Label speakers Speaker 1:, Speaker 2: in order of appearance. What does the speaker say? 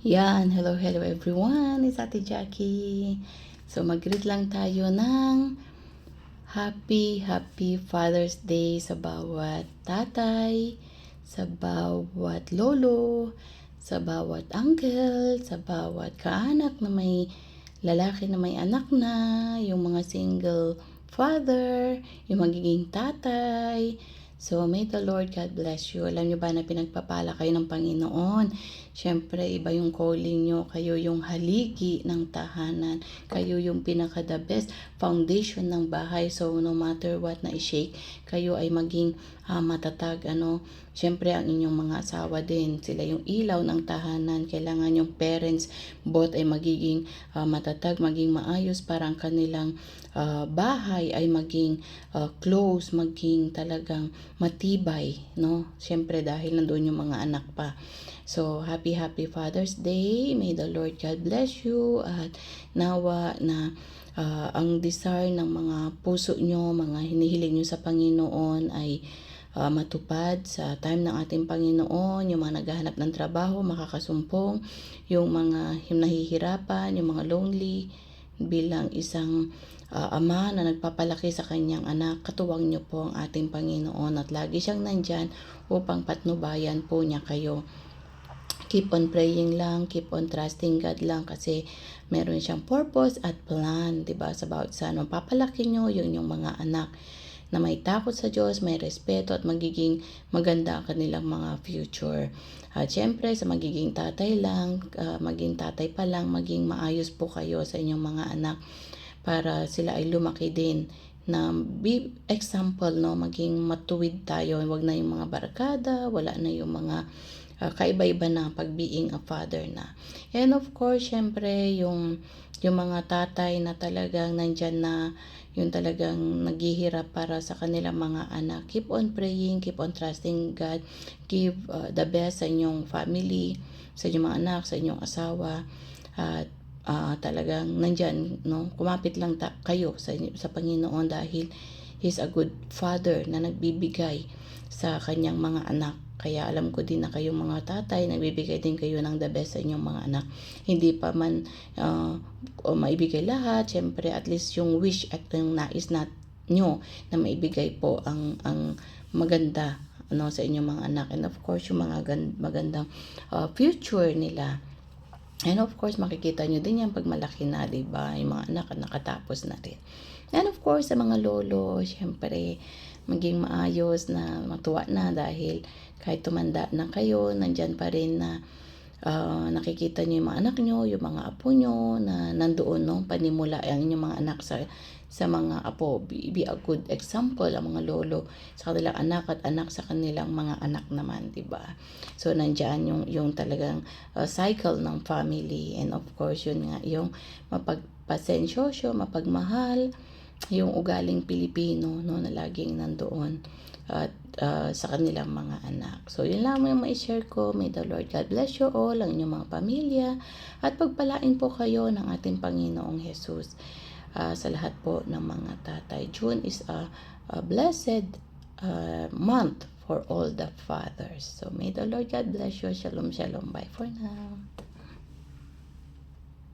Speaker 1: Yan, hello everyone, it's Ate Jackie. So mag-greet lang tayo ng Happy Father's Day sa bawat tatay, sa bawat lolo, sa bawat uncle, sa bawat kaanak na may lalaki na may anak na, yung mga single father, yung magiging tatay. So, may the Lord God bless you. Alam nyo ba na pinagpapala kayo ng Panginoon? Siyempre, iba yung calling nyo. Kayo yung haligi ng tahanan. Kayo yung pinaka-the best foundation ng bahay. So, no matter what na i-shake, kayo ay maging matatag. Siyempre, ang inyong mga asawa din. Sila yung ilaw ng tahanan. Kailangan yung parents, both ay magiging matatag, maging maayos para ang kanilang bahay ay maging close, maging talagang matibay, no? Siyempre dahil nandoon yung mga anak pa. So, happy Father's Day. May the Lord God bless you at nawa na ang desire ng mga puso nyo, mga hinihiling nyo sa Panginoon ay matupad sa time ng ating Panginoon, yung mga naghahanap ng trabaho, makakasumpong, yung mga nahihirapan, yung mga lonely, bilang isang ama na nagpapalaki sa kanyang anak, katuwang niyo po ang ating Panginoon at lagi siyang nandyan upang patnubayan po niya kayo. Keep on praying lang, keep on trusting God lang kasi meron siyang purpose at plan, 'di ba? Sa bawat papalaki niyo yung mga anak na may takot sa Diyos, may respeto at magiging maganda ang kanilang mga future. At syempre sa magiging tatay lang, maging tatay pa lang, maging maayos po kayo sa inyong mga anak para sila ay lumaki din na be example, no, maging matuwid tayo, wag na yung mga barkada, wala na yung mga kaiba-iba na pag-being a father na. And of course, syempre, yung mga tatay na talagang nandyan na, yung talagang naghihirap para sa kanilang mga anak. Keep on praying, keep on trusting God. Give the best sa inyong family, sa inyong mga anak, sa inyong asawa. At talagang nandyan, no? Kumapit lang kayo sa Panginoon dahil He's a good father na nagbibigay sa kanyang mga anak. Kaya alam ko din na kayong mga tatay, nagbibigay din kayo ng the best sa inyong mga anak. Hindi pa man maibigay lahat, syempre at least yung wish at yung nais nyo na maibigay po ang maganda, ano, sa inyong mga anak. And of course, yung mga magandang future nila. And of course, makikita nyo din yan pag malaki na, diba? Yung mga anak nakatapos na rin. And of course, sa mga lolo, syempre, maging maayos na matuwa na dahil kahit tumanda na kayo, nandyan pa rin na nakikita nyo yung mga anak nyo, yung mga apo nyo na nandoon, no? Panimula ang inyong mga anak sa mga apo. Be a good example ang mga lolo sa kanilang anak at anak sa kanilang mga anak naman, diba? So, nandyan yung talagang cycle ng family. And of course, yun nga, yung mapagpasensyoso, mapagmahal, yung ugaling Pilipino, no, na laging nandoon at sa kanilang mga anak. So, yun lang yung ma-share ko. May the Lord God bless you all, ang inyong mga pamilya, at pagpalain po kayo ng ating Panginoong Jesus sa lahat po ng mga tatay. June is a blessed month for all the fathers. So, may the Lord God bless you. Shalom, shalom. Bye for now.